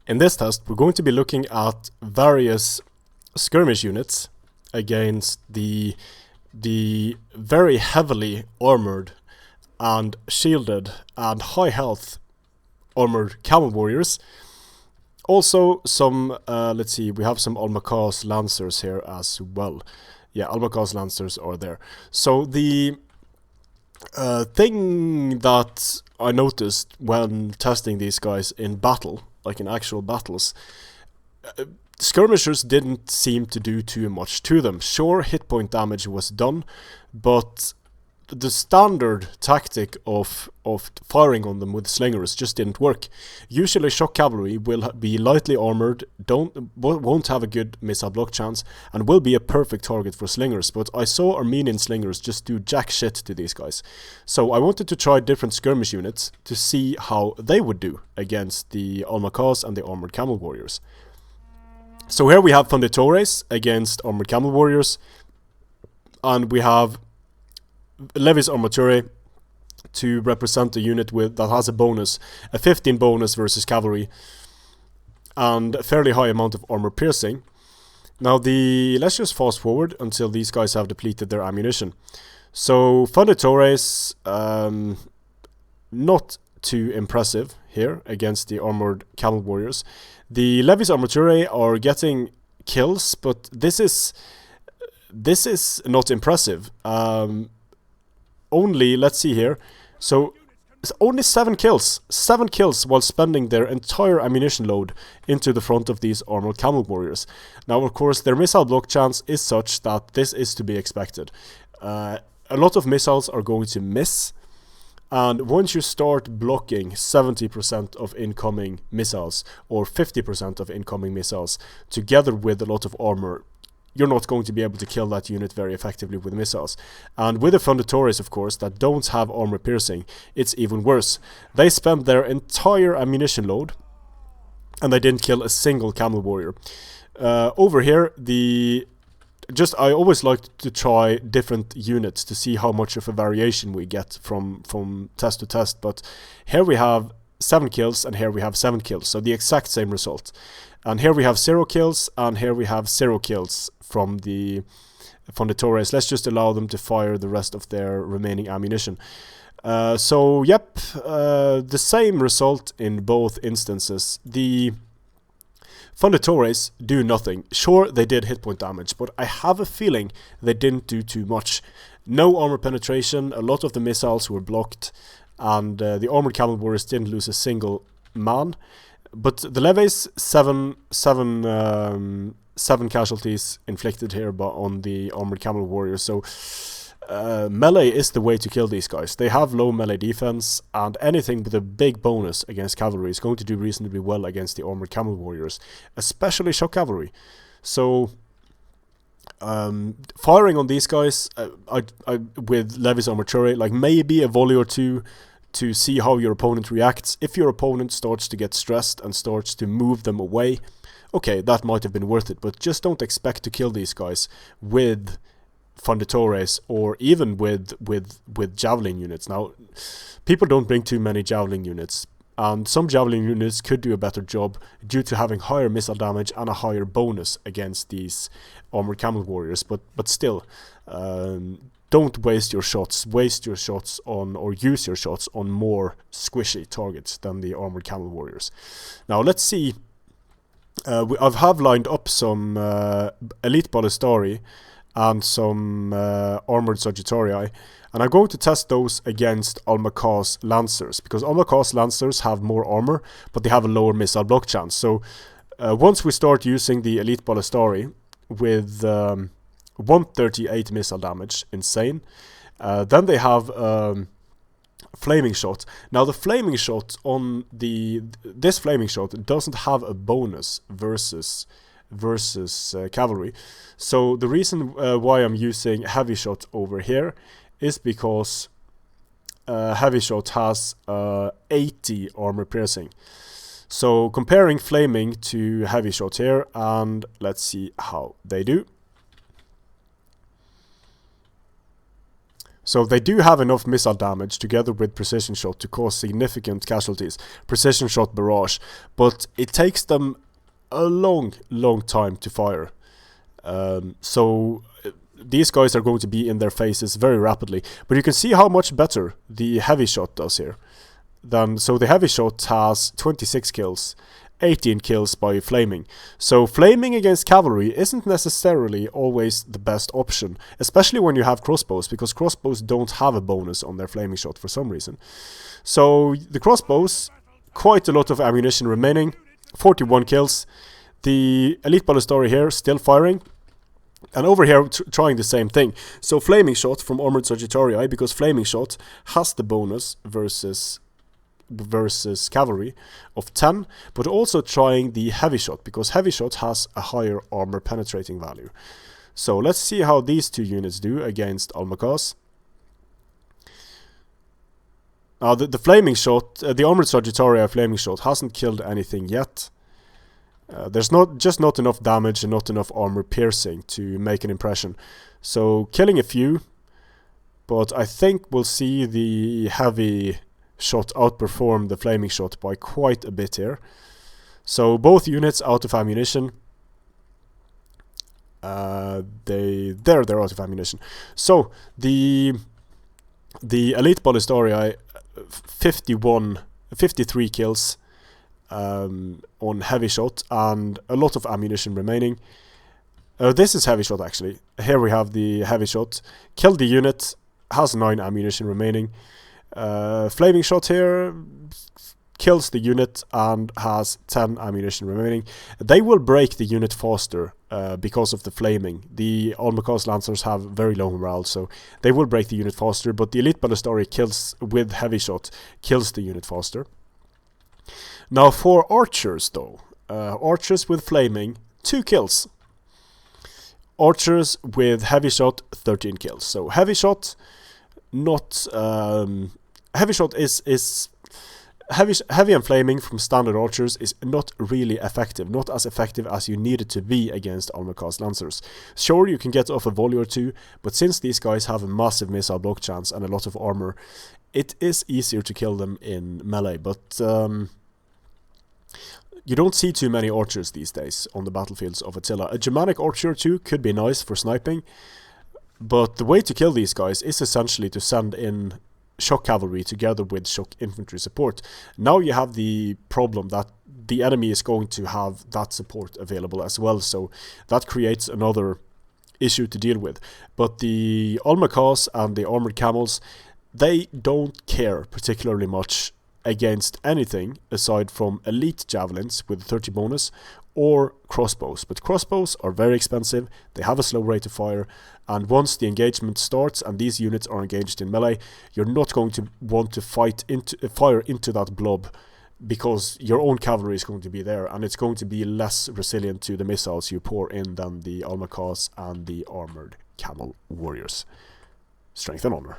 In this test, we're going to be looking at various skirmish units against the very heavily armored and shielded and high health armored camel warriors. Also some, let's see, we have some Almacas lancers here as well. Yeah, Almacas lancers are there. So the thing that I noticed when testing these guys in battle, like in actual battles, skirmishers didn't seem to do too much to them. Sure, hit point damage was done, but the standard tactic of firing on them with slingers just didn't work. Usually shock cavalry will be lightly armored, won't have a good missile block chance, and will be a perfect target for slingers, but I saw Armenian slingers just do jack shit to these guys. So I wanted to try different skirmish units to see how they would do against the Almacas and the armored camel warriors. So here we have Funditores against armored camel warriors, and we have Levis Armature to represent a unit that has a bonus, a 15 bonus versus cavalry, and a fairly high amount of armor piercing. Now let's just fast forward until these guys have depleted their ammunition. So Funditores, not too impressive here against the armored camel warriors. The Levis Armature are getting kills, but this is not impressive. Only, let's see here, so it's only 7 kills while spending their entire ammunition load into the front of these armored camel warriors. Now of course their missile block chance is such that this is to be expected. A lot of missiles are going to miss, and once you start blocking 70% of incoming missiles or 50% of incoming missiles together with a lot of armor, you're not going to be able to kill that unit very effectively with missiles. And with the Funditores, of course, that don't have armor piercing, it's even worse. They spent their entire ammunition load and they didn't kill a single camel warrior. Over here, I always like to try different units to see how much of a variation we get from test to test, but here we have 7 kills and here we have 7 kills, so the exact same result. And here we have 0 kills, and here we have 0 kills from the Funditores. Let's just allow them to fire the rest of their remaining ammunition. So, yep, the same result in both instances. The Funditores do nothing. Sure, they did hit point damage, but I have a feeling they didn't do too much. No armor penetration, a lot of the missiles were blocked, and the armored camel warriors didn't lose a single man. But the Levis, 7 casualties inflicted here on the armored camel warriors. So melee is the way to kill these guys. They have low melee defense, and anything with a big bonus against cavalry is going to do reasonably well against the armored camel warriors, especially shock cavalry. So firing on these guys with Levis Armature, like maybe a volley or two to see how your opponent reacts. If your opponent starts to get stressed and starts to move them away, okay, that might have been worth it, but just don't expect to kill these guys with Funditores or even with javelin units. Now, people don't bring too many javelin units, and some javelin units could do a better job due to having higher missile damage and a higher bonus against these armored camel warriors, but still, don't waste your shots. Waste your shots on, or use your shots on, more squishy targets than the armored camel warriors. Now let's see. I have lined up some elite ballistari and some armored sagittarii, and I'm going to test those against Almacas lancers, because Almacas lancers have more armor, but they have a lower missile block chance. So once we start using the elite ballistari with 138 missile damage, insane. Then they have flaming shot. Now the flaming shot on this flaming shot doesn't have a bonus versus cavalry. So the reason why I'm using heavy shot over here is because heavy shot has 80 armor piercing. So comparing flaming to heavy shot here, and let's see how they do. So they do have enough missile damage together with precision shot to cause significant casualties. Precision shot barrage. But it takes them a long time to fire. So these guys are going to be in their faces very rapidly. But you can see how much better the heavy shot does here. So the heavy shot has 26 kills. 18 kills by flaming. So flaming against cavalry isn't necessarily always the best option, especially when you have crossbows, because crossbows don't have a bonus on their flaming shot for some reason. So the crossbows, quite a lot of ammunition remaining, 41 kills. The elite ballistari here still firing, and over here trying the same thing. So flaming shot from armored sagittarii, because flaming shot has the bonus versus cavalry of 10, but also trying the heavy shot, because heavy shot has a higher armor penetrating value. So let's see how these two units do against Almaka's. Now the flaming shot, the armored sagittarii flaming shot hasn't killed anything yet. There's not enough damage and not enough armor piercing to make an impression. So killing a few, but I think we'll see the heavy shot outperform the flaming shot by quite a bit here. So both units out of ammunition. They're out of ammunition. So the elite ballistari, 53 kills on heavy shot and a lot of ammunition remaining. This is heavy shot actually. Here we have the heavy shot. Killed the unit, has 9 ammunition remaining. Flaming shot here kills the unit and has 10 ammunition remaining. They will break the unit faster because of the flaming. The Almaka's lancers have very low morale, so they will break the unit faster, but the elite ballistari kills with heavy shot kills the unit faster. Now for archers though, archers with flaming, 2 kills. Archers with heavy shot, 13 kills. So heavy shot, not heavy shot is heavy and flaming from standard archers is not really effective, not as effective as you need it to be against Almaka's lancers. Sure, you can get off a volley or two, but since these guys have a massive missile block chance and a lot of armor, it is easier to kill them in melee. But you don't see too many archers these days on the battlefields of Attila. A Germanic archer or two could be nice for sniping, but the way to kill these guys is essentially to send in shock cavalry together with shock infantry support. Now you have the problem that the enemy is going to have that support available as well, so that creates another issue to deal with. But the Almaka's and the armored camels, they don't care particularly much against anything aside from elite javelins with 30 bonus or crossbows. But crossbows are very expensive, they have a slow rate of fire, and once the engagement starts and these units are engaged in melee, you're not going to want to fire into that blob, because your own cavalry is going to be there and it's going to be less resilient to the missiles you pour in than the Almaka's and the armored camel warriors. Strength and honor.